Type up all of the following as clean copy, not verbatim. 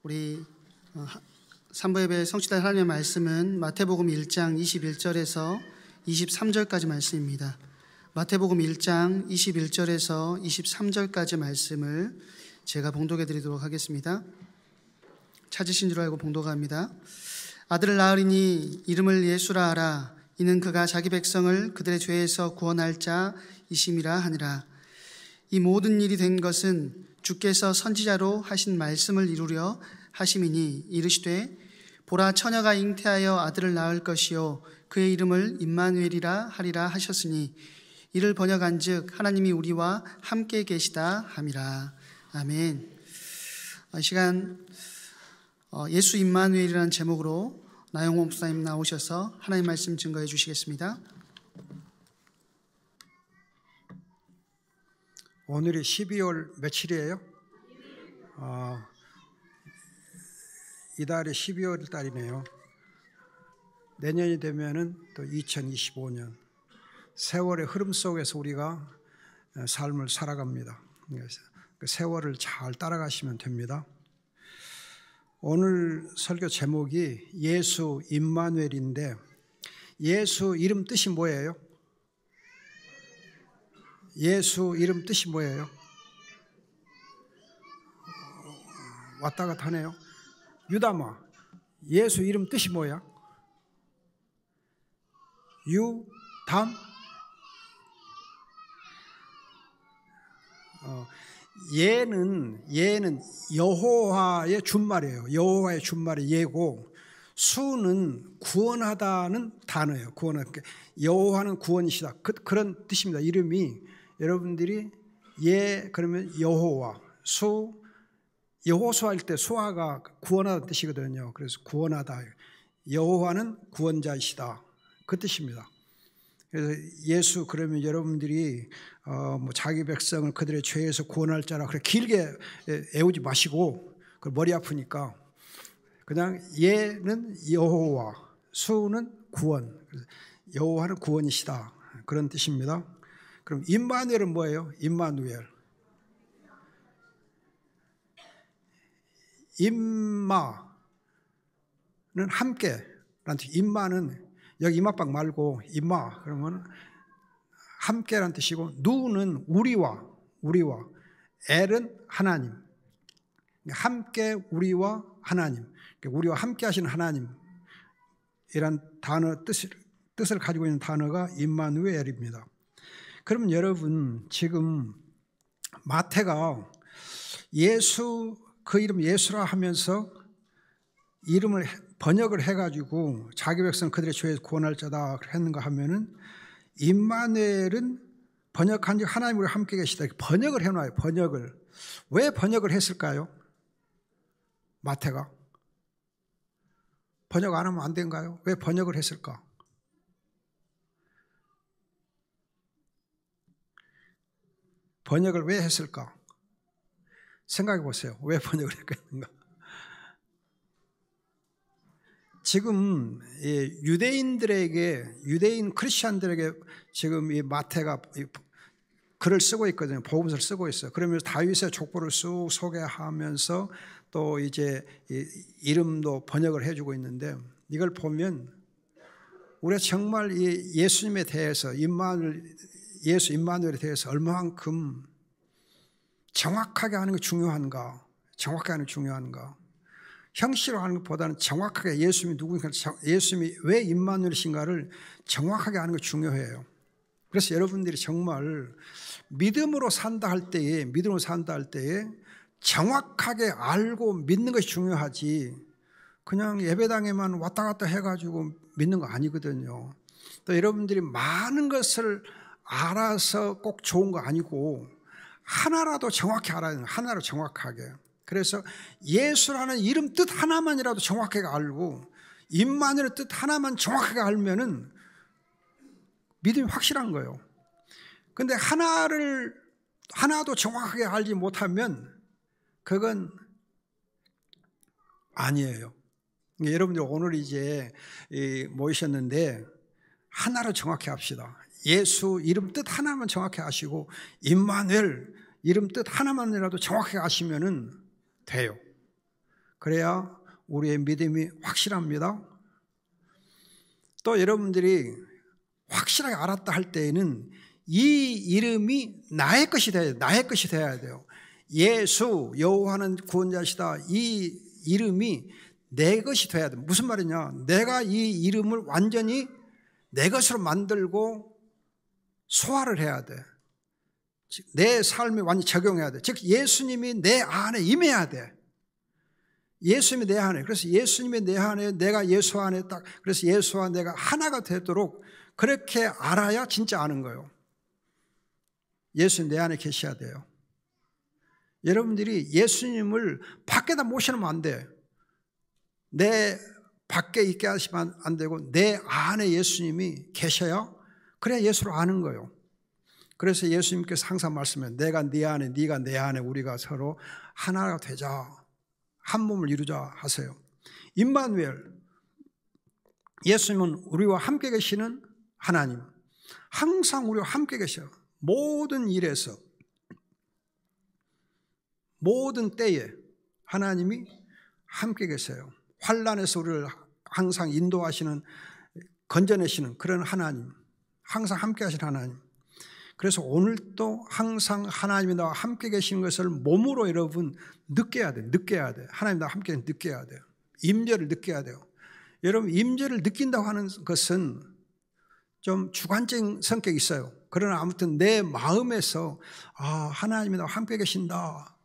우리 3부 예배 성취될 하나님의 말씀은 마태복음 1장 21절에서 23절까지 말씀입니다. 마태복음 1장 21절에서 23절까지 말씀을 제가 봉독해 드리도록 하겠습니다. 찾으신 줄 알고 봉독합니다. 아들을 낳으리니 이름을 예수라 하라. 이는 그가 자기 백성을 그들의 죄에서 구원할 자이심이라 하니라. 이 모든 일이 된 것은 주께서 선지자로 하신 말씀을 이루려 하심이니 이르시되 보라 처녀가 잉태하여 아들을 낳을 것이요 그의 이름을 임마누엘이라 하리라 하셨으니 이를 번역한즉 하나님이 우리와 함께 계시다 함이라. 아멘. 이 시간 예수 임마누엘이라는 제목으로 나영호 목사님 나오셔서 하나님 말씀 증거해 주시겠습니다. 오늘이 12월 며칠이에요? 이달이 12월 달이네요. 내년이 되면은 또 2025년 세월의 흐름 속에서 우리가 삶을 살아갑니다. 그 세월을 잘 따라가시면 됩니다. 오늘 설교 제목이 예수 임마누엘인데 예수 이름 뜻이 뭐예요? 예수 이름 뜻이 뭐예요? 왔다 갔다 하네요. 유다마, 예수 이름 뜻이 뭐야? 유담? 예는 여호와의 준말이에요. 여호와의 준말이 예고, 수는 구원하다는 단어예요. 구원하다. 여호와는 구원이시다. 그런 뜻입니다. 이름이 여러분들이 예 그러면 여호와, 수 여호수아 할 때 수아가 구원하다는 뜻이거든요. 그래서 구원하다. 여호와는 구원자이시다. 그 뜻입니다. 그래서 예수 그러면 여러분들이 자기 백성을 그들의 죄에서 구원할 자라 그렇게 길게 애우지 마시고 그 머리 아프니까 그냥 예는 여호와, 수는 구원. 여호와는 구원이시다. 그런 뜻입니다. 그럼 임마누엘은 뭐예요? 임마누엘. 임마는 함께. 임마는 여기 임마박 말고 임마 그러면 함께라는 뜻이고, 누는 우리와, 엘은 하나님. 함께 우리와 하나님. 우리와 함께 하시는 하나님. 이란 단어 뜻을 가지고 있는 단어가 임마누엘입니다. 그럼 여러분 지금 마태가 예수 그 이름 예수라 하면서 이름을 번역을 해가지고 자기 백성 그들의 죄에서 구원할 자다 했는가 하면은 임마누엘은 번역한 즉 하나님 우리와 함께 계시다. 번역을 해놔요. 번역을. 왜 번역을 했을까요? 마태가 번역 안 하면 안 된가요? 왜 번역을 했을까? 번역을 왜 했을까? 생각해 보세요. 왜 번역을 했겠는가? 지금 유대인 크리스천들에게 지금 이 마태가 글을 쓰고 있거든요. 복음서를 쓰고 있어요. 그러면서 다윗의 족보를 쑥 소개하면서 또 이제 이름도 번역을 해주고 있는데, 이걸 보면 우리가 정말 이 예수님에 대해서 예수 임마누엘에 대해서 얼마만큼 정확하게 하는 게 중요한가? 정확하게 하는 게 중요한가? 형식으로 하는 것보다는 정확하게 예수님이 누구인가, 예수님이 왜 임마누엘이신가를 정확하게 하는 게 중요해요. 그래서 여러분들이 정말 믿음으로 산다 할 때에 정확하게 알고 믿는 것이 중요하지, 그냥 예배당에만 왔다 갔다 해가지고 믿는 거 아니거든요. 또 여러분들이 많은 것을 알아서 꼭 좋은 거 아니고 하나라도 정확히 알아야 돼요. 하나로 정확하게. 그래서 예수라는 이름 뜻 하나만이라도 정확하게 알고 임마누엘의 뜻 하나만 정확하게 알면은 믿음이 확실한 거예요. 근데 하나도 정확하게 알지 못하면 그건 아니에요. 여러분들 오늘 이제 모이셨는데 하나로 정확히 합시다. 예수 이름 뜻 하나만 정확히 아시고 임마누엘 이름 뜻 하나만이라도 정확히 아시면은 돼요. 그래야 우리의 믿음이 확실합니다. 또 여러분들이 확실하게 알았다 할 때에는 이 이름이 나의 것이 돼야 돼요. 나의 것이 돼야 돼요. 예수, 여호와는 구원자시다. 이 이름이 내 것이 돼야 돼요. 무슨 말이냐? 내가 이 이름을 완전히 내 것으로 만들고 소화를 해야 돼. 내 삶에 완전히 적용해야 돼. 즉 예수님이 내 안에 임해야 돼. 예수님이 내 안에. 그래서 예수님이 내 안에, 내가 예수 안에 딱, 그래서 예수와 내가 하나가 되도록 그렇게 알아야 진짜 아는 거예요. 예수님 내 안에 계셔야 돼요. 여러분들이 예수님을 밖에다 모셔놓으면 안 돼. 내 밖에 있게 하시면 안 되고 내 안에 예수님이 계셔야, 그래야 예수를 아는 거예요. 그래서 예수님께서 항상 말씀해, 내가 네 안에, 네가 내 안에, 우리가 서로 하나가 되자, 한 몸을 이루자 하세요. 임마누엘, 예수님은 우리와 함께 계시는 하나님, 항상 우리와 함께 계셔요. 모든 일에서, 모든 때에 하나님이 함께 계세요. 환난에서 우리를 항상 인도하시는, 건져내시는 그런 하나님, 항상 함께 하시는 하나님. 그래서 오늘도 항상 하나님이 나와 함께 계신 것을 몸으로 여러분 느껴야 돼요. 느껴야 돼요. 하나님 나와 함께 느껴야 돼요. 임재를 느껴야 돼요. 여러분 임재를 느낀다고 하는 것은 좀 주관적인 성격이 있어요. 그러나 아무튼 내 마음에서 하나님이 나와 함께 계신다,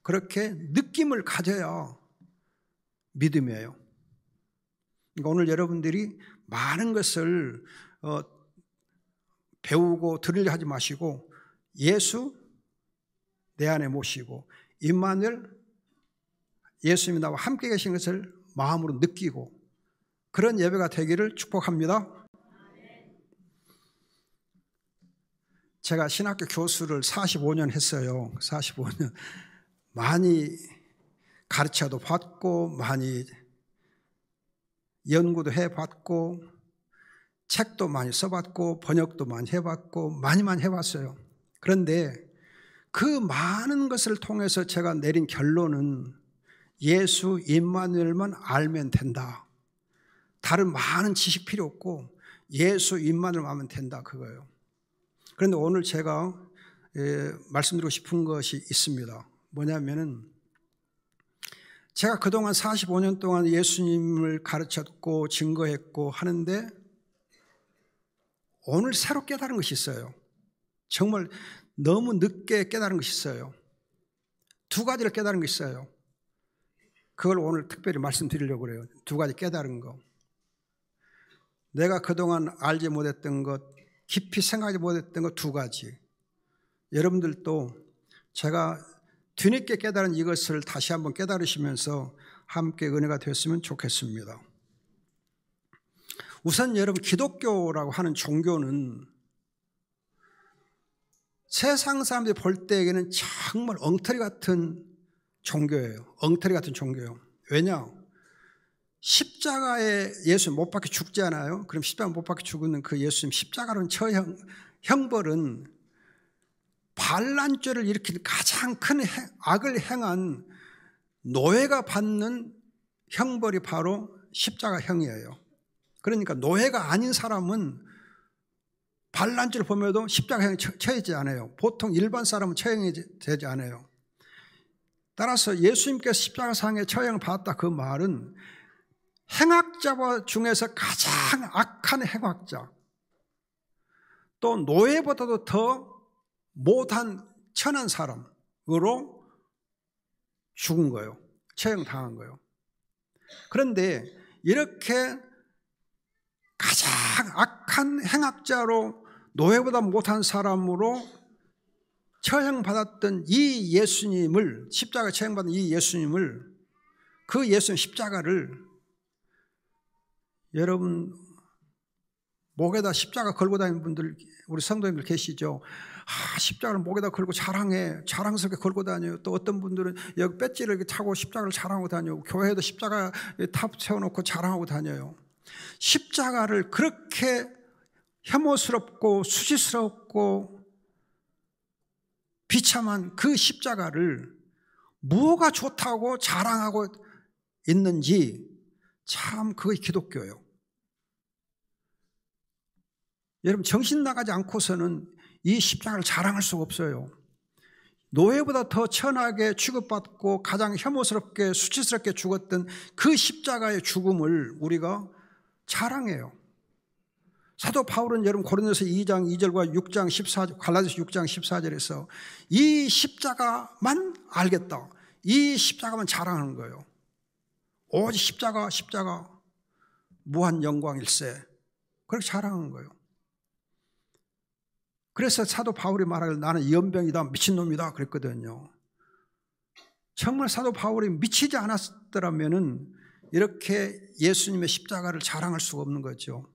그렇게 느낌을 가져야 믿음이에요. 그러니까 오늘 여러분들이 많은 것을 배우고 들으려 하지 마시고 예수 내 안에 모시고 임마누엘, 예수님이 나와 함께 계신 것을 마음으로 느끼고 그런 예배가 되기를 축복합니다. 제가 신학교 교수를 45년 했어요. 45년. 많이 가르쳐도 받고 많이 연구도 해봤고 책도 많이 써봤고 번역도 많이 해봤고 많이 해봤어요. 그런데 그 많은 것을 통해서 제가 내린 결론은 예수 임마누엘만 알면 된다. 다른 많은 지식 필요 없고 예수 임마누엘만 알면 된다, 그거예요. 그런데 오늘 제가 말씀드리고 싶은 것이 있습니다. 뭐냐면은 제가 그동안 45년 동안 예수님을 가르쳤고 증거했고 하는데 오늘 새로 깨달은 것이 있어요. 정말 너무 늦게 깨달은 것이 있어요. 두 가지를 깨달은 것이 있어요. 그걸 오늘 특별히 말씀드리려고 그래요. 두 가지 깨달은 거. 내가 그동안 알지 못했던 것, 깊이 생각하지 못했던 것 두 가지. 여러분들도 제가 뒤늦게 깨달은 이것을 다시 한번 깨달으시면서 함께 은혜가 됐으면 좋겠습니다. 우선 여러분, 기독교라고 하는 종교는 세상 사람들이 볼 때에는 정말 엉터리 같은 종교예요. 엉터리 같은 종교예요. 왜냐? 십자가에 예수님 못 박혀 죽지 않아요? 그럼 십자가 못 박혀 죽는 그 예수님 십자가로 처형, 형벌은 반란죄를 일으킨 가장 큰 악을 행한 노예가 받는 형벌이 바로 십자가형이에요. 그러니까 노예가 아닌 사람은 반란죄를 범해도 십자가형에 처해지지 않아요. 보통 일반 사람은 처형이 되지 않아요. 따라서 예수님께서 십자가상에 처형을 받았다, 그 말은 행악자 중에서 가장 악한 행악자, 또 노예보다도 더 못한 천한 사람으로 죽은 거예요. 처형당한 거예요. 그런데 이렇게 가장 악한 행악자로 노예보다 못한 사람으로 처형받았던 이 예수님을, 십자가 처형받은 이 예수님을, 그 예수님 십자가를 여러분 목에다 십자가 걸고 다니는 분들, 우리 성도님들 계시죠? 십자가를 목에다 걸고 자랑스럽게 걸고 다녀요. 또 어떤 분들은 여기 배지를 이렇게 타고 십자가를 자랑하고 다녀요. 교회에도 십자가 탑 세워놓고 자랑하고 다녀요. 십자가를 그렇게 혐오스럽고 수치스럽고 비참한 그 십자가를 뭐가 좋다고 자랑하고 있는지 참 그게 기독교예요. 여러분 정신 나가지 않고서는 이 십자가를 자랑할 수가 없어요. 노예보다 더 천하게 취급받고 가장 혐오스럽게 수치스럽게 죽었던 그 십자가의 죽음을 우리가 자랑해요. 사도 바울은 여러분 고린도서 2장 2절과 6장 14절, 갈라디아서 6장 14절에서 이 십자가만 알겠다, 이 십자가만 자랑하는 거예요. 오직 십자가 무한 영광일세, 그렇게 자랑하는 거예요. 그래서 사도 바울이 말하길 나는 연병이다, 미친놈이다 그랬거든요. 정말 사도 바울이 미치지 않았더라면 이렇게 예수님의 십자가를 자랑할 수가 없는 거죠.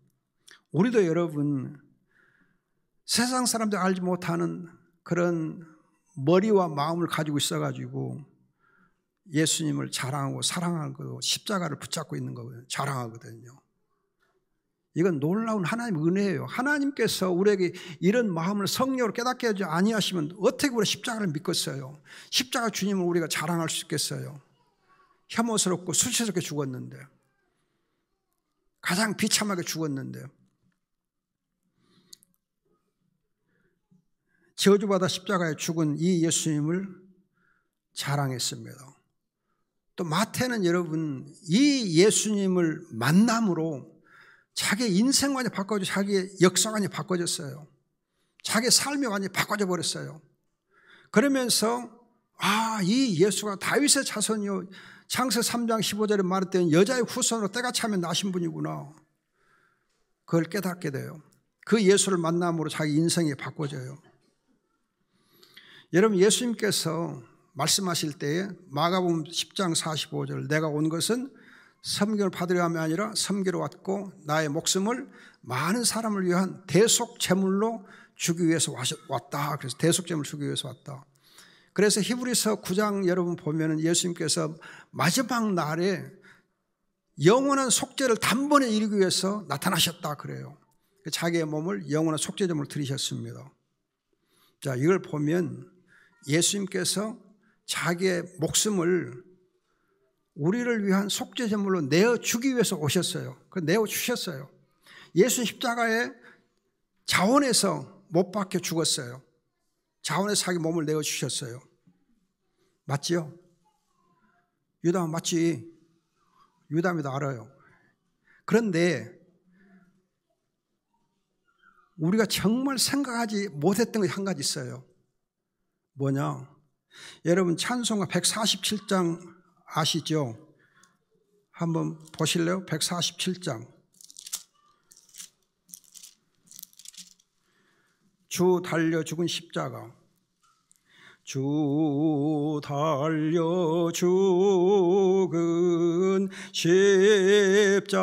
우리도 여러분 세상 사람들 알지 못하는 그런 머리와 마음을 가지고 있어가지고 예수님을 자랑하고 사랑하고 십자가를 붙잡고 있는 거거든요. 자랑하거든요. 이건 놀라운 하나님의 은혜예요. 하나님께서 우리에게 이런 마음을 성령으로 깨닫게 하지 아니하시면 어떻게 우리가 십자가를 믿겠어요? 십자가 주님을 우리가 자랑할 수 있겠어요? 혐오스럽고 수치스럽게 죽었는데, 가장 비참하게 죽었는데, 저주받아 십자가에 죽은 이 예수님을 자랑했습니다. 또 마태는 여러분 이 예수님을 만남으로 자기 인생관이 바꿔져, 자기의 역사관이 바꿔졌어요. 자기 삶이 완전히 바꿔져 버렸어요. 그러면서 이 예수가 다윗의 자손이요, 창세 3장 15절에 말했던 여자의 후손으로 때가 차면 나신 분이구나, 그걸 깨닫게 돼요. 그 예수를 만남으로 자기 인생이 바꿔져요. 여러분 예수님께서 말씀하실 때에 마가복음 10장 45절, 내가 온 것은 섬김을 받으려 함이 아니라 섬기러 왔고 나의 목숨을 많은 사람을 위한 대속제물로 주기 위해서 왔다. 그래서 대속제물 주기 위해서 왔다. 그래서 히브리서 9장 여러분 보면은 예수님께서 마지막 날에 영원한 속죄를 단번에 이루기 위해서 나타나셨다 그래요. 자기의 몸을 영원한 속죄제물로 드리셨습니다. 자, 이걸 보면 예수님께서 자기의 목숨을 우리를 위한 속죄제물로 내어주기 위해서 오셨어요. 그 내어주셨어요. 예수 십자가에 자원해서 못 박혀 죽었어요. 자원해서 자기 몸을 내어주셨어요. 맞지요? 유다는 맞지? 유다입니다. 알아요. 그런데 우리가 정말 생각하지 못했던 게 한 가지 있어요. 뭐냐? 여러분 찬송가 147장 아시죠? 한번 보실래요? 147장. 주 달려 죽은 십자가. 주 달려 죽은 십자가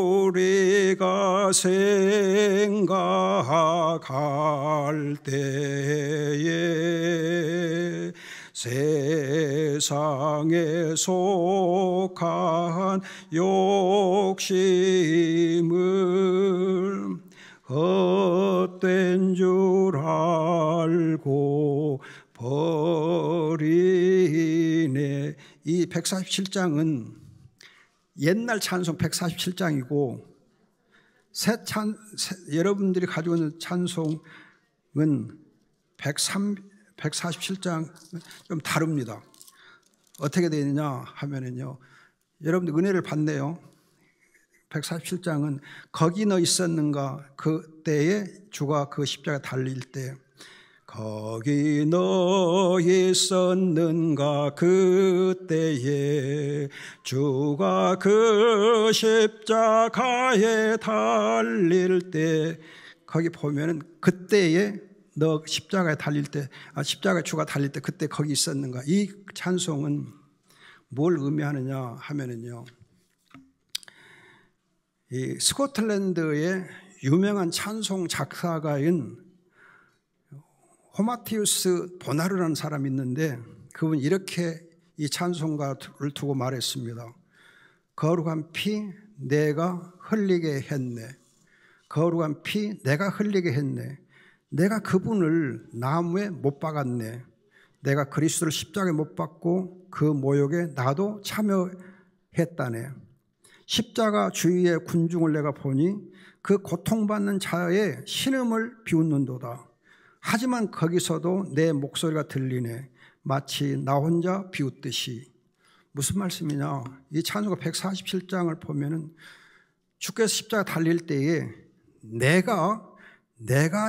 우리가 생각할 때에 세상에 속한 욕심을 헛된 줄 알고 버리네. 이 147장은 옛날 찬송 147장이고 여러분들이 가지고 있는 찬송은 147장 좀 다릅니다. 어떻게 되느냐 하면은요, 여러분들 은혜를 받네요. 147장은 거기 너 있었는가, 그때에 주가 그 십자가 달릴 때 거기 너 있었는가 그때에 주가 그 십자가에 달릴 때, 거기 보면은 그때에 너 십자가에 달릴 때, 십자가에 주가 달릴 때 그때 거기 있었는가. 이 찬송은 뭘 의미하느냐 하면은요, 이 스코틀랜드의 유명한 찬송 작사가인 호마티우스 보나르라는 사람이 있는데, 그분 이렇게 이 찬송가를 두고 말했습니다. 거룩한 피 내가 흘리게 했네. 거룩한 피 내가 흘리게 했네. 내가 그분을 나무에 못 박았네. 내가 그리스도를 십자가에 못 박고 그 모욕에 나도 참여했다네. 십자가 주위의 군중을 내가 보니 그 고통받는 자의 신음을 비웃는도다. 하지만 거기서도 내 목소리가 들리네. 마치 나 혼자 비웃듯이. 무슨 말씀이냐? 이 찬송가 147장을 보면은 주께서 십자가 달릴 때에 내가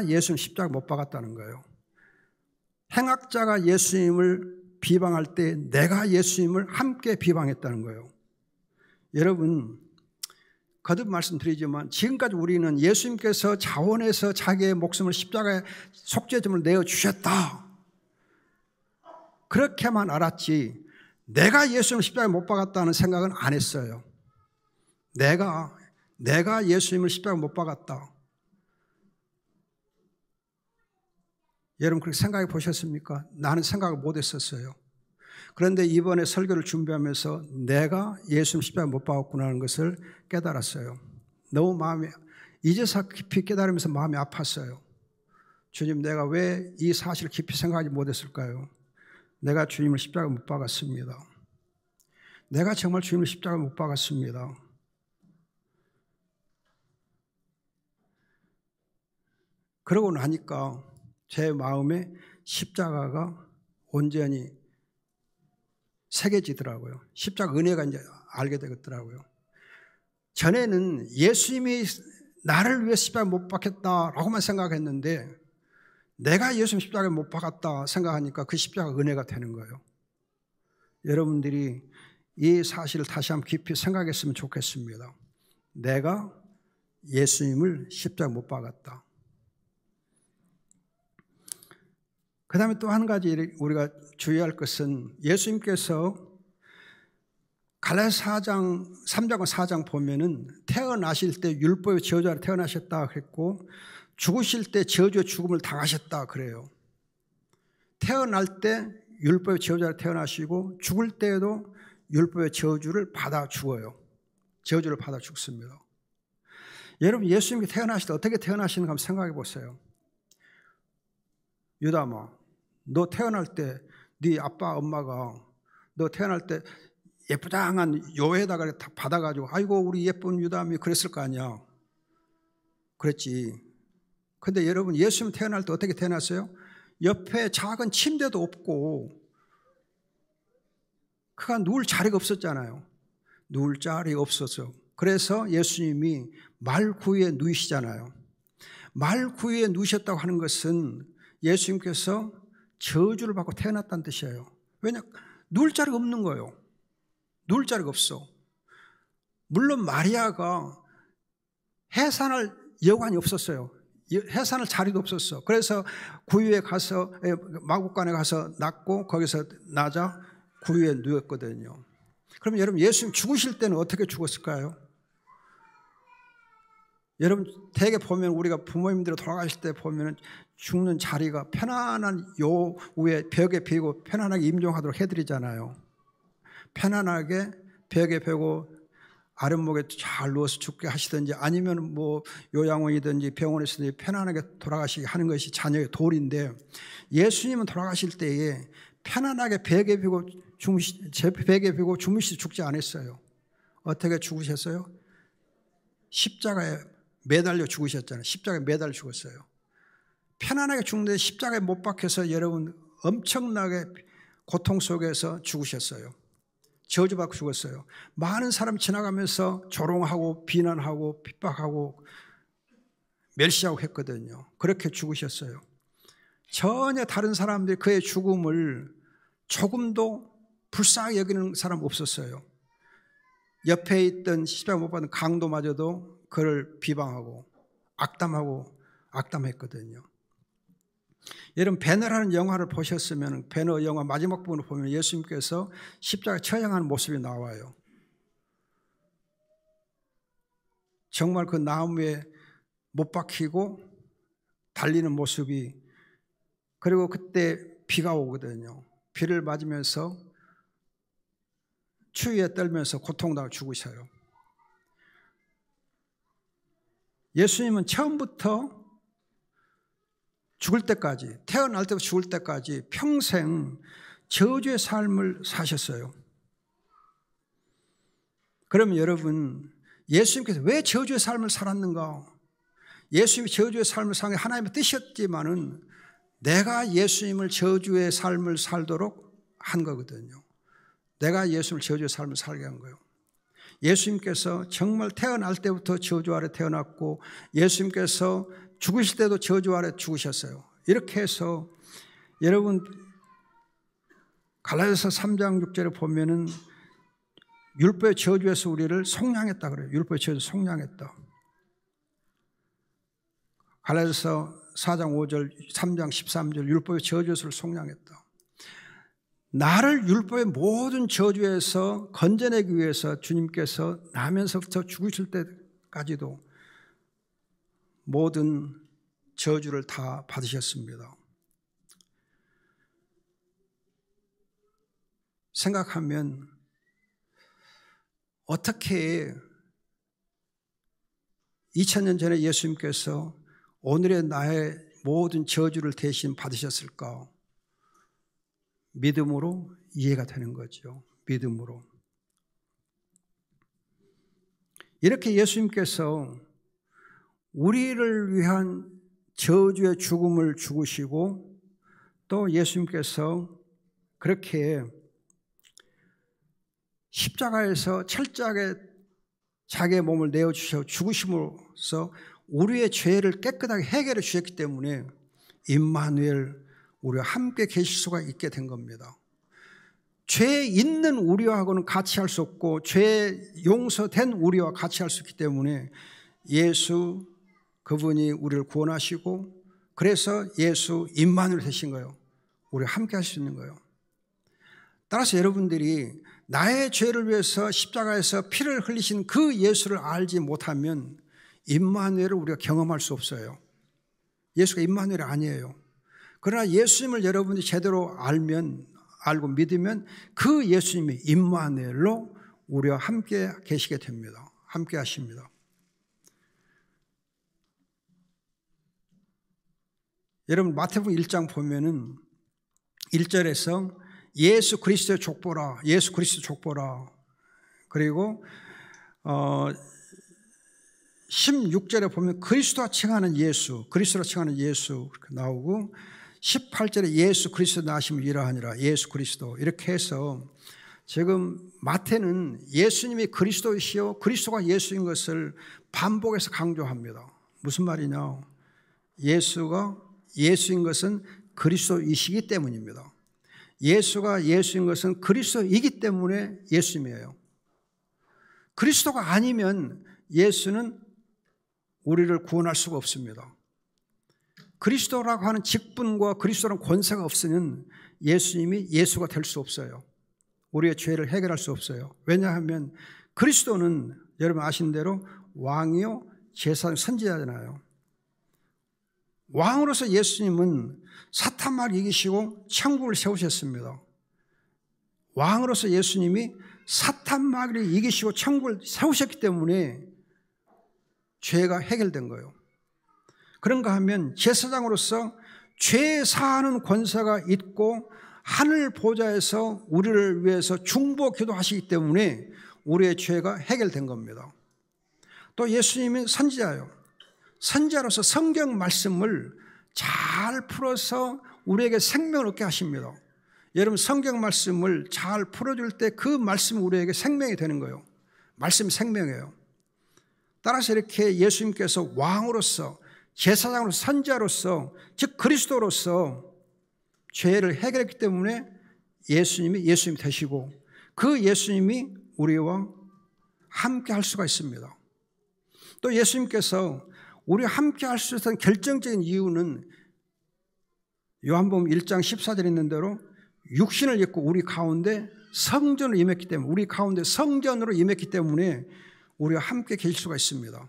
예수님 십자가 못 박았다는 거예요. 행악자가 예수님을 비방할 때 내가 예수님을 함께 비방했다는 거예요. 여러분, 거듭 말씀드리지만 지금까지 우리는 예수님께서 자원해서 자기의 목숨을 십자가에 속죄점을 내어주셨다, 그렇게만 알았지 내가 예수님을 십자가에 못 박았다는 생각은 안 했어요. 내가 예수님을 십자가에 못 박았다. 여러분 그렇게 생각해 보셨습니까? 나는 생각을 못 했었어요. 그런데 이번에 설교를 준비하면서 내가 예수님 십자가에 못 박았구나 하는 것을 깨달았어요. 너무 마음이 이제서 깊이 깨달으면서 마음이 아팠어요. 주님, 내가 왜 이 사실을 깊이 생각하지 못했을까요? 내가 주님을 십자가에 못 박았습니다. 내가 정말 주님을 십자가에 못 박았습니다. 그러고 나니까 제 마음에 십자가가 온전히 새겨지더라고요. 십자가 은혜가 이제 알게 되겠더라고요. 전에는 예수님이 나를 위해 십자가에 못 박혔다라고만 생각했는데 내가 예수님 십자가에 못 박았다 생각하니까 그 십자가 은혜가 되는 거예요. 여러분들이 이 사실을 다시 한번 깊이 생각했으면 좋겠습니다. 내가 예수님을 십자가에 못 박았다. 그 다음에 또 한 가지 우리가 주의할 것은 예수님께서 갈라디아서 3장과 4장 보면은 태어나실 때 율법의 저주하러 태어나셨다 그랬고 죽으실 때 저주의 죽음을 당하셨다 그래요. 태어날 때 율법의 저주하러 태어나시고 죽을 때에도 율법의 저주를 받아 죽어요. 저주를 받아 죽습니다. 여러분 예수님이 태어나실 때 어떻게 태어나시는가 한번 생각해 보세요. 유다마, 너 태어날 때 네 아빠 엄마가 너 태어날 때 예쁘장한 요에다가 다 받아가지고 아이고 우리 예쁜 유다미 그랬을 거 아니야. 그랬지. 근데 여러분 예수님 태어날 때 어떻게 태어났어요? 옆에 작은 침대도 없고 그가 누울 자리가 없었잖아요. 누울 자리가 없었어. 그래서 예수님이 말구유에 누이시잖아요. 말구유에 누우셨다고 하는 것은 예수님께서 저주를 받고 태어났다는 뜻이에요. 왜냐? 누울 자리가 없는 거예요. 누울 자리가 없어. 물론 마리아가 해산할 여관이 없었어요. 해산할 자리도 없었어. 그래서 구유에 가서 마구간에 가서 낳고 거기서 나자 구유에 누웠거든요. 그럼 여러분 예수님 죽으실 때는 어떻게 죽었을까요? 여러분 대개 보면 우리가 부모님들이 돌아가실 때 보면 죽는 자리가 편안한 요 위에 벽에 베고 편안하게 임종하도록 해드리잖아요. 편안하게 벽에 베고 아랫목에 잘 누워서 죽게 하시든지 아니면 뭐 요양원이든지 병원에서든지 편안하게 돌아가시게 하는 것이 자녀의 도리인데 예수님은 돌아가실 때에 편안하게 벽에 베고 주무시지 죽지 않았어요. 어떻게 죽으셨어요? 십자가에 매달려 죽으셨잖아요. 십자가에 매달려 죽었어요. 편안하게 죽는데 십자가에 못 박혀서 여러분 엄청나게 고통 속에서 죽으셨어요. 저주받고 죽었어요. 많은 사람이 지나가면서 조롱하고 비난하고 핍박하고 멸시하고 했거든요. 그렇게 죽으셨어요. 전혀 다른 사람들이 그의 죽음을 조금도 불쌍하게 여기는 사람 없었어요. 옆에 있던 십자가 못 박은 강도마저도 그를 비방하고 악담했거든요. 여러분 배너라는 영화를 보셨으면 배너 영화 마지막 부분을 보면 예수님께서 십자가에 처형하는 모습이 나와요. 정말 그 나무에 못 박히고 달리는 모습이, 그리고 그때 비가 오거든요. 비를 맞으면서 추위에 떨면서 고통당하고 죽으셔요. 예수님은 처음부터 죽을 때까지, 태어날 때부터 죽을 때까지 평생 저주의 삶을 사셨어요. 그러면 여러분, 예수님께서 왜 저주의 삶을 살았는가? 예수님이 저주의 삶을 사는 게 하나님의 뜻이었지만은 내가 예수님을 저주의 삶을 살도록 한 거거든요. 내가 예수님을 저주의 삶을 살게 한 거예요. 예수님께서 정말 태어날 때부터 저주 아래 태어났고 예수님께서 죽으실 때도 저주 아래 죽으셨어요. 이렇게 해서 여러분 갈라디아서 3장 6절에 보면은 율법의 저주에서 우리를 속량했다 그래요. 율법의 저주에서 속량했다. 갈라디아서 4장 5절, 3장 13절 율법의 저주에서 속량했다. 나를 율법의 모든 저주에서 건져내기 위해서 주님께서 나면서부터 죽으실 때까지도 모든 저주를 다 받으셨습니다. 생각하면 어떻게 2000년 전에 예수님께서 오늘의 나의 모든 저주를 대신 받으셨을까? 믿음으로 이해가 되는 거죠. 믿음으로. 이렇게 예수님께서 우리를 위한 저주의 죽음을 죽으시고 또 예수님께서 그렇게 십자가에서 철저하게 자기의 몸을 내어주셔 죽으심으로써 우리의 죄를 깨끗하게 해결해 주셨기 때문에 임마누엘 우리와 함께 계실 수가 있게 된 겁니다. 죄 있는 우리하고는 같이 할 수 없고 죄 용서된 우리와 같이 할 수 있기 때문에 예수 그분이 우리를 구원하시고 그래서 예수 임마누엘 되신 거예요. 우리와 함께 할 수 있는 거예요. 따라서 여러분들이 나의 죄를 위해서 십자가에서 피를 흘리신 그 예수를 알지 못하면 임마누엘을 우리가 경험할 수 없어요. 예수가 임마누엘이 아니에요. 그러나 예수님을 여러분이 제대로 알고 믿으면 그 예수님이 임마누엘로 우리와 함께 계시게 됩니다. 함께 하십니다. 여러분 마태복음 1장 보면은 1절에서 예수 그리스도의 족보라, 예수 그리스도 족보라. 그리고 16절에 보면 그리스도와 칭하는 예수, 그리스도라 칭하는 예수 그렇게 나오고 18절에 예수 그리스도 나심을 이러하니라, 예수 그리스도. 이렇게 해서 지금 마태는 예수님이 그리스도이시요 그리스도가 예수인 것을 반복해서 강조합니다. 무슨 말이냐? 예수가 예수인 것은 그리스도이시기 때문입니다. 예수가 예수인 것은 그리스도이기 때문에 예수님이에요. 그리스도가 아니면 예수는 우리를 구원할 수가 없습니다. 그리스도라고 하는 직분과 그리스도라는 권세가 없으면 예수님이 예수가 될 수 없어요. 우리의 죄를 해결할 수 없어요. 왜냐하면 그리스도는 여러분 아시는 대로 왕이요 제사장 선지자잖아요. 왕으로서 예수님은 사탄을 이기시고 천국을 세우셨습니다. 왕으로서 예수님이 사탄마귀를 이기시고 천국을 세우셨기 때문에 죄가 해결된 거예요. 그런가 하면 제사장으로서 죄 사하는 권세가 있고 하늘 보좌에서 우리를 위해서 중보 기도하시기 때문에 우리의 죄가 해결된 겁니다. 또 예수님은 선지자예요. 선지자로서 성경 말씀을 잘 풀어서 우리에게 생명을 얻게 하십니다. 여러분 성경 말씀을 잘 풀어줄 때 그 말씀이 우리에게 생명이 되는 거예요. 말씀이 생명이에요. 따라서 이렇게 예수님께서 왕으로서 제사장으로서 선지자로서 즉 그리스도로서 죄를 해결했기 때문에 예수님이 되시고 그 예수님이 우리와 함께 할 수가 있습니다. 또 예수님께서 우리와 함께 할 수 있는 결정적인 이유는 요한복음 1장 14절에 있는 대로 육신을 입고 우리 가운데 성전으로 임했기 때문에 우리 가운데 성전으로 임했기 때문에 우리와 함께 계실 수가 있습니다.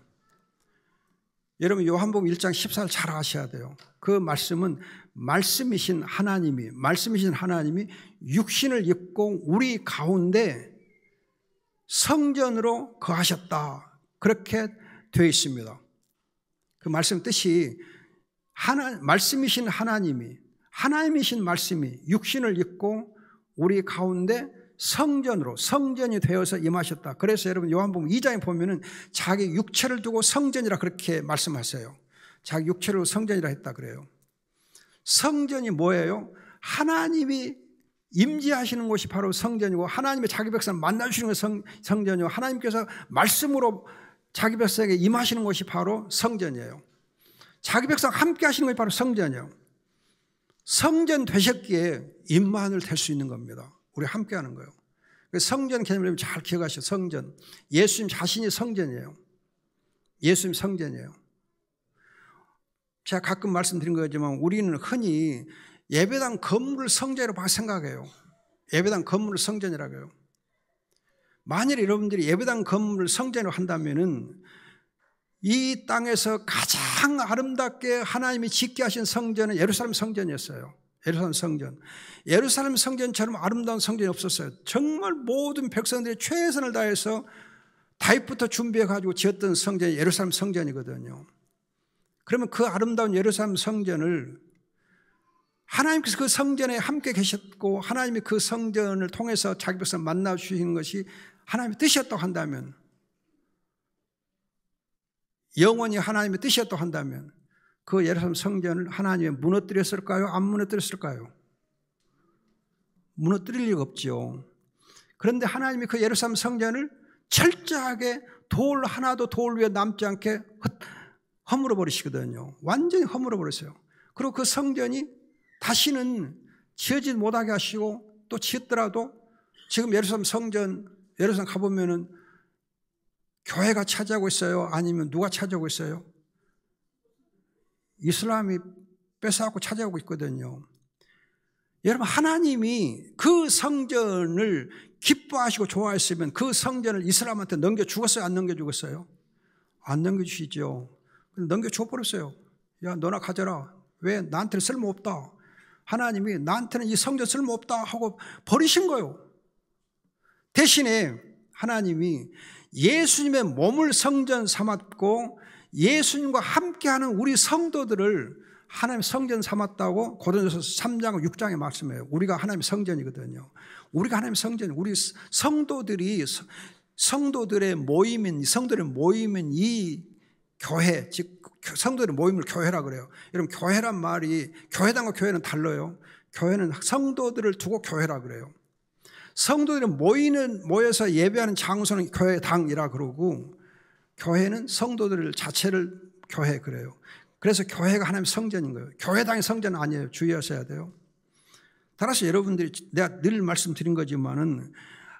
여러분 요한복음 1장 14절 잘 아셔야 돼요. 그 말씀은 말씀이신 하나님이 육신을 입고 우리 가운데 성전으로 거하셨다. 그렇게 되어 있습니다. 그 말씀 뜻이 말씀이신 하나님이신 말씀이 육신을 입고 우리 가운데 성전이 되어서 임하셨다. 그래서 여러분 요한복음 2장에 보면은 자기 육체를 두고 성전이라 그렇게 말씀하세요. 자기 육체를 두고 성전이라 했다 그래요. 성전이 뭐예요? 하나님이 임재하시는 곳이 바로 성전이고, 하나님의 자기 백성을 만나주시는 것이 성전이고, 하나님께서 말씀으로 자기 백성에게 임하시는 곳이 바로 성전이에요. 자기 백성 함께 하시는 것이 바로 성전이에요. 성전 되셨기에 임마누엘 될 수 있는 겁니다. 우리 함께 하는 거예요. 성전 개념을 잘 기억하시오. 성전. 예수님 자신이 성전이에요. 예수님 성전이에요. 제가 가끔 말씀드린 거지만 우리는 흔히 예배당 건물을 성전이라고 생각해요. 예배당 건물을 성전이라고 해요. 만일 여러분들이 예배당 건물을 성전으로 한다면은 이 땅에서 가장 아름답게 하나님이 짓게 하신 성전은 예루살렘 성전이었어요. 예루살렘 성전. 예루살렘 성전처럼 아름다운 성전이 없었어요. 정말 모든 백성들이 최선을 다해서 다윗부터 준비해가지고 지었던 성전이 예루살렘 성전이거든요. 그러면 그 아름다운 예루살렘 성전을 하나님께서 그 성전에 함께 계셨고, 하나님이 그 성전을 통해서 자기 백성을 만나주시는 것이 하나님의 뜻이었다고 한다면, 영원히 하나님의 뜻이었다고 한다면 그 예루살렘 성전을 하나님이 무너뜨렸을까요? 안 무너뜨렸을까요? 무너뜨릴 리가 없죠. 그런데 하나님이 그 예루살렘 성전을 철저하게 돌 하나도 돌 위에 남지 않게 허물어 버리시거든요. 완전히 허물어 버렸어요. 그리고 그 성전이 다시는 지어지지 못하게 하시고, 또 지었더라도 지금 예루살렘 성전, 예루살렘 가보면은 교회가 차지하고 있어요? 아니면 누가 차지하고 있어요? 이슬람이 뺏어갖고 차지하고 있거든요. 여러분, 하나님이 그 성전을 기뻐하시고 좋아했으면 그 성전을 이슬람한테 넘겨주었어요? 안 넘겨주었어요? 안 넘겨주시죠. 넘겨줘 버렸어요. 야, 너나 가져라. 왜? 나한테는 쓸모없다. 하나님이 나한테는 이 성전 쓸모없다 하고 버리신 거예요. 대신에 하나님이 예수님의 몸을 성전 삼았고, 예수님과 함께하는 우리 성도들을 하나님의 성전 삼았다고 고린도서 3장 6장에 말씀해요. 우리가 하나님의 성전이거든요. 우리가 하나님의 성전, 우리 성도들의 모임인 이 교회, 즉 성도들의 모임을 교회라 그래요. 여러분, 교회란 말이 교회당과 교회는 달라요. 교회는 성도들을 두고 교회라 그래요. 성도들이 모여서 예배하는 장소는 교회당이라 그러고, 교회는 성도들 자체를 교회 그래요. 그래서 교회가 하나님의 성전인 거예요. 교회당의 성전은 아니에요. 주의하셔야 돼요. 따라서 여러분들이, 내가 늘 말씀드린 거지만은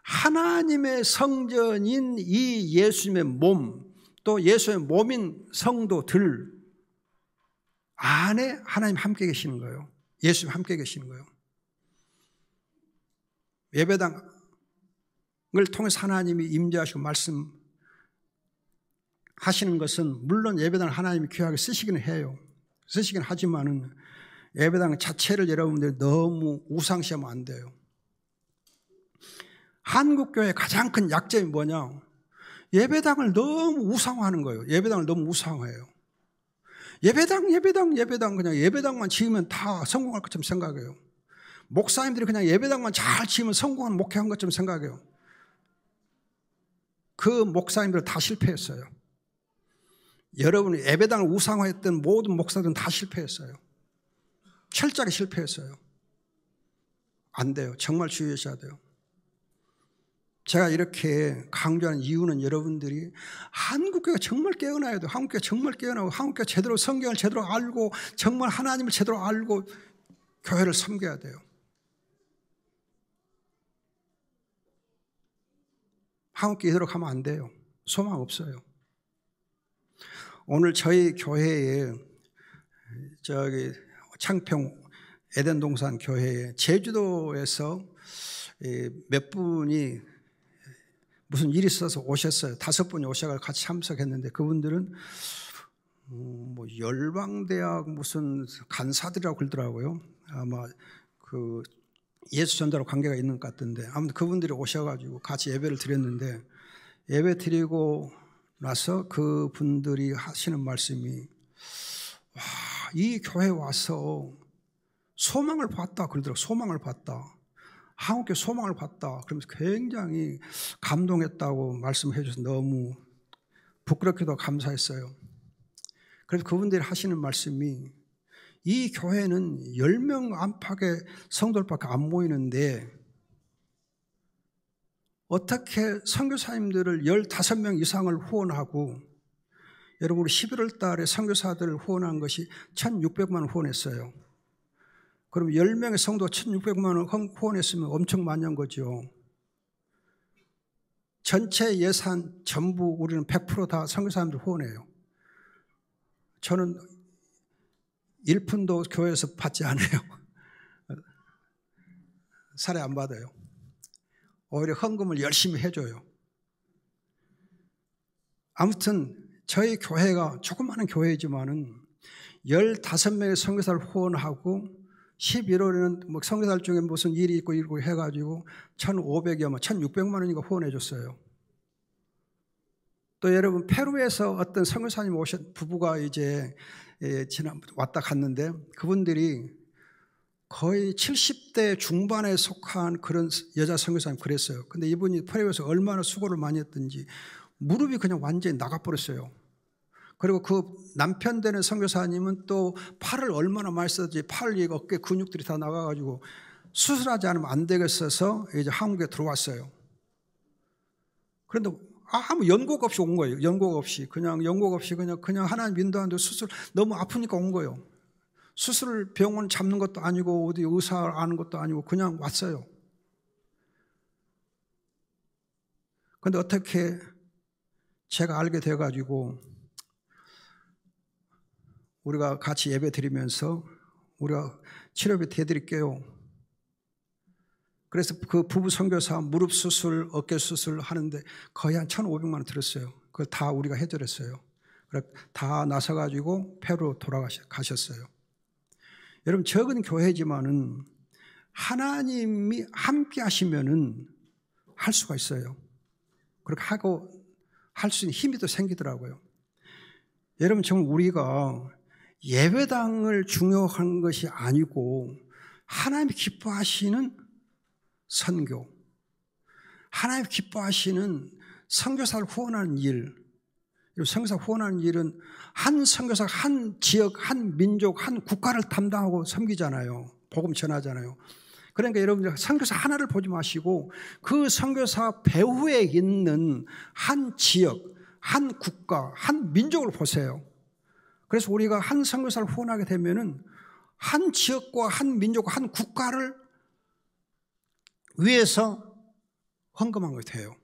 하나님의 성전인 이 예수님의 몸, 또 예수의 몸인 성도들 안에 하나님 함께 계시는 거예요. 예수님 함께 계시는 거예요. 예배당을 통해서 하나님이 임재하시고 말씀하시는 것은, 물론 예배당을 하나님이 귀하게 쓰시기는 해요. 쓰시긴 하지만은 예배당 자체를 여러분들이 너무 우상시하면 안 돼요. 한국교회의 가장 큰 약점이 뭐냐? 예배당을 너무 우상화하는 거예요. 예배당을 너무 우상화해요. 예배당 그냥 예배당만 지으면 다 성공할 것처럼 생각해요. 목사님들이 그냥 예배당만 잘 지으면 성공한 목회한 것처럼 생각해요. 그 목사님들은 다 실패했어요. 여러분이 예배당을 우상화했던 모든 목사들은 다 실패했어요. 철저하게 실패했어요. 안 돼요. 정말 주의하셔야 돼요. 제가 이렇게 강조하는 이유는 여러분들이 한국교회가 정말 깨어나야 돼요. 한국교회가 정말 깨어나고, 한국교회가 제대로 성경을 제대로 알고, 정말 하나님을 제대로 알고 교회를 섬겨야 돼요. 한국교회 이대로 가면 안 돼요. 소망 없어요. 오늘 저희 교회에, 창평 에덴동산 교회에 제주도에서 몇 분이 무슨 일이 있어서 오셨어요. 5분이 오셔서 같이 참석했는데, 그분들은 뭐 열방대학 무슨 간사들이라고 그러더라고요. 아마 그 예수 전도로 관계가 있는 것 같던데, 아무튼 그분들이 오셔가지고 같이 예배를 드렸는데, 예배 드리고 나서 그분들이 하시는 말씀이, 와, 이 교회 와서 소망을 봤다 그러더라고요. 소망을 봤다. 한국교회 소망을 봤다. 그러면서 굉장히 감동했다고 말씀해 주셔서 너무 부끄럽게도 감사했어요. 그래서 그분들이 하시는 말씀이 이 교회는 10명 안팎의 성도들밖에 안 모이는데 어떻게 선교사님들을 15명 이상을 후원하고, 여러분 우리 11월 달에 선교사들을 후원한 것이 1,600만 원 후원했어요. 그럼 10명의 성도 1,600만 원 후원했으면 엄청 많이 한 거죠. 전체 예산 전부 우리는 100% 다 선교사님들 후원해요. 저는 1푼도 교회에서 받지 않아요. 사례 안 받아요. 오히려 헌금을 열심히 해줘요. 아무튼 저희 교회가 조그마한 교회이지만은 15명의 선교사를 후원하고 11월에는 뭐 선교사 중에 무슨 일이 있고 이러고 해가지고 1,500여만 1,600만 원인가 후원해 줬어요. 또 여러분 페루에서 어떤 선교사님 오신 부부가 이제 왔다 갔는데 그분들이 거의 70대 중반에 속한 그런 여자 선교사님 그랬어요. 근데 이분이 페루에서 얼마나 수고를 많이 했든지 무릎이 그냥 완전히 나가버렸어요. 그리고 그 남편 되는 선교사님은 또 팔을 얼마나 많이 썼지, 팔, 어깨 근육들이 다 나가가지고 수술하지 않으면 안 되겠어서 이제 한국에 들어왔어요. 그런데 아무 연고가 없이 온 거예요. 연고가 없이 그냥 하나님 인도하는데 수술 너무 아프니까 온 거예요. 수술 병원 잡는 것도 아니고 어디 의사 아는 것도 아니고 그냥 왔어요. 그런데 어떻게 제가 알게 돼가지고 우리가 같이 예배 드리면서 우리가 치료비 대드릴게요. 그래서 그 부부 선교사 무릎 수술, 어깨 수술 하는데 거의 한 1,500만 원 들었어요. 그걸 다 우리가 해드렸어요. 그래서 다 나서가지고 페루 돌아가셨어요. 여러분 적은 교회지만은 하나님이 함께 하시면은 할 수가 있어요. 그렇게 하고 할 수 있는 힘이 또 생기더라고요. 여러분 정말 우리가 예배당을 중요한 것이 아니고 하나님이 기뻐하시는 선교, 하나님이 기뻐하시는 선교사를 후원하는 일, 선교사 후원하는 일은 한 선교사가 한 지역, 한 민족, 한 국가를 담당하고 섬기잖아요. 복음 전하잖아요. 그러니까 여러분들 선교사 하나를 보지 마시고 그 선교사 배후에 있는 한 지역, 한 국가, 한 민족을 보세요. 그래서 우리가 한 선교사를 후원하게 되면은 한 지역과 한 민족과 한 국가를 위해서 헌금한 것 같아요.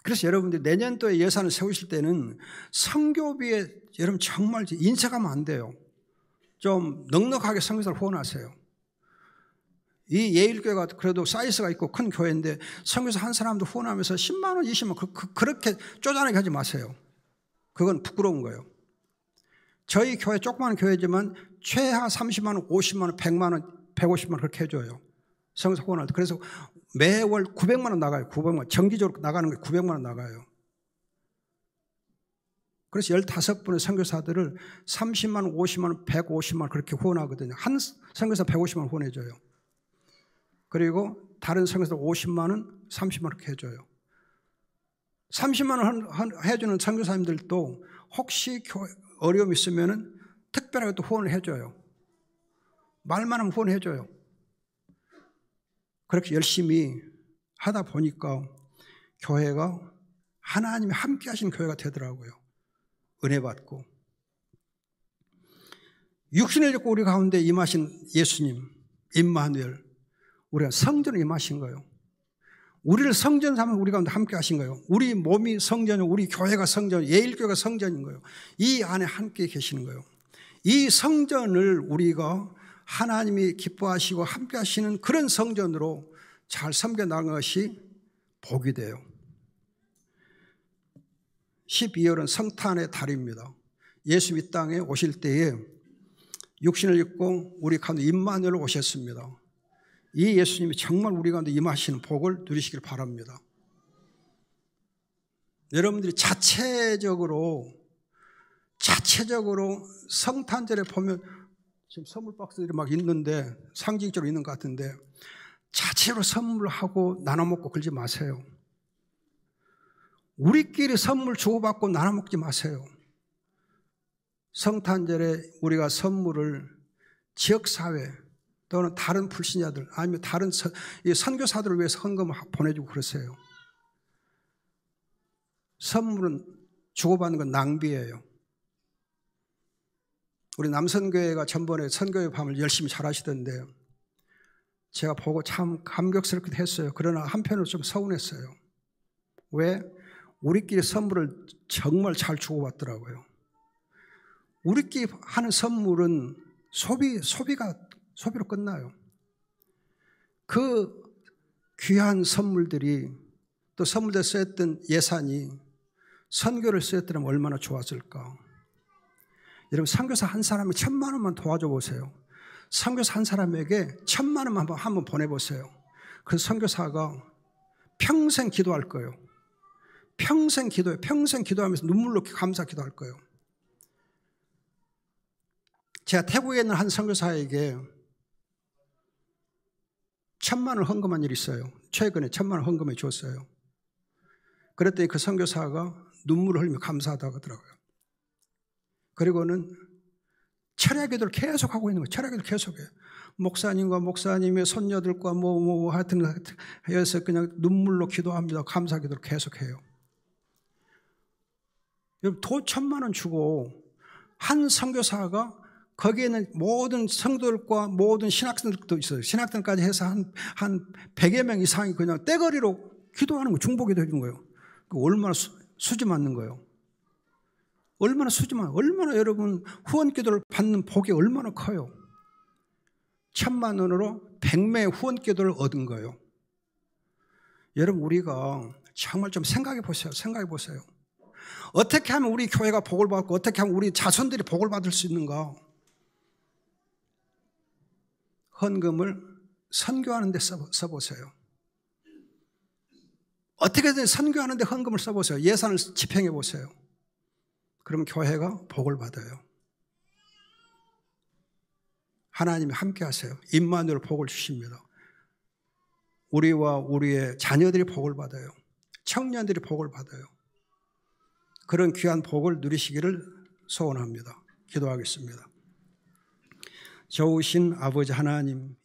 그래서 여러분들 내년도에 예산을 세우실 때는 선교비에 여러분 정말 인색하면 안 돼요. 좀 넉넉하게 선교사를 후원하세요. 이 예일교회가 그래도 사이즈가 있고 큰 교회인데 선교사 한 사람도 후원하면서 10만 원, 20만 원 그렇게 쪼잔하게 하지 마세요. 그건 부끄러운 거예요. 저희 교회 조그마한 교회지만 최하 30만 원, 50만 원, 100만 원, 150만 원 그렇게 해줘요. 선교사 후원할 때. 그래서 매월 900만 원 나가요. 900만 원. 정기적으로 나가는 게 900만 원 나가요. 그래서 15분의 선교사들을 30만 원, 50만 원, 150만 원 그렇게 후원하거든요. 한 선교사 150만 원 후원해줘요. 그리고 다른 선교사 50만 원, 30만 원 이렇게 해줘요. 30만 원 해주는 선교사님들도 혹시 어려움 있으면 특별하게 또 후원을 해줘요. 말만 하면 후원해줘요. 그렇게 열심히 하다 보니까 교회가 하나님이 함께 하시는 교회가 되더라고요. 은혜 받고. 육신을 입고 우리 가운데 임하신 예수님, 임마누엘, 우리가 성전을 임하신 거예요. 우리를 성전 삼아 우리 가운데 함께 하신 거예요. 우리 몸이 성전이고 우리 교회가 성전, 예일교회가 성전인 거예요. 이 안에 함께 계시는 거예요. 이 성전을 우리가 하나님이 기뻐하시고 함께 하시는 그런 성전으로 잘 섬겨나가는 것이 복이 돼요. 12월은 성탄의 달입니다. 예수 이 땅에 오실 때에 육신을 입고 우리 가운데 임마누엘 오셨습니다. 이 예수님이 정말 우리 가운데 임하시는 복을 누리시길 바랍니다. 여러분들이 자체적으로 자체적으로 성탄절에 보면 지금 선물 박스들이 막 있는데 상징적으로 있는 것 같은데 자체로 선물을 하고 나눠 먹고 그러지 마세요. 우리끼리 선물 주고받고 나눠 먹지 마세요. 성탄절에 우리가 선물을 지역사회 또는 다른 불신자들 아니면 다른 선교사들을 위해서 헌금을 보내주고 그러세요. 선물은 주고받는 건 낭비예요. 우리 남선교회가 전번에 선교회 밤을 열심히 잘 하시던데요. 제가 보고 참 감격스럽기도 했어요. 그러나 한편으로 좀 서운했어요. 왜? 우리끼리 선물을 정말 잘 주고받더라고요. 우리끼리 하는 선물은 소비로 끝나요. 그 귀한 선물들이 또 선물에 쓰였던 예산이 선교를 쓰였더라면 얼마나 좋았을까. 여러분 선교사 한 사람이 1,000만 원만 도와줘 보세요. 선교사 한 사람에게 1,000만 원만 한번 보내보세요. 그 선교사가 평생 기도할 거예요. 평생 기도하면서 눈물로 감사 기도할 거예요. 제가 태국에 있는 한 선교사에게 1,000만 원을 헌금한 일이 있어요. 최근에 1,000만 원 헌금해 줬어요. 그랬더니 그 선교사가 눈물을 흘리며 감사하다고 하더라고요. 그리고는 철야 기도를 계속 하고 있는 거예요. 철야 기도를 계속해요. 목사님과 목사님의 손녀들과 하여튼 해서 그냥 눈물로 기도합니다. 감사 기도를 계속해요. 여러분 도 1,000만 원 주고 한 선교사가 거기에는 모든 성도들과 모든 신학생들도 있어요. 신학생까지 해서 한 100여 명 이상이 그냥 떼거리로 기도하는 거예요. 중보기도 해주는 거예요. 얼마나 수지 맞는 거예요. 얼마나 여러분 후원 기도를 받는 복이 얼마나 커요. 1,000만 원으로 100매의 후원 기도를 얻은 거예요. 여러분 우리가 정말 좀 생각해 보세요. 어떻게 하면 우리 교회가 복을 받고 어떻게 하면 우리 자손들이 복을 받을 수 있는가. 헌금을 선교하는 데 써보세요. 어떻게든 선교하는 데 헌금을 써보세요. 예산을 집행해 보세요. 그럼 교회가 복을 받아요. 하나님이 함께 하세요. 임마누엘 복을 주십니다. 우리와 우리의 자녀들이 복을 받아요. 청년들이 복을 받아요. 그런 귀한 복을 누리시기를 소원합니다. 기도하겠습니다. 좋으신 아버지 하나님,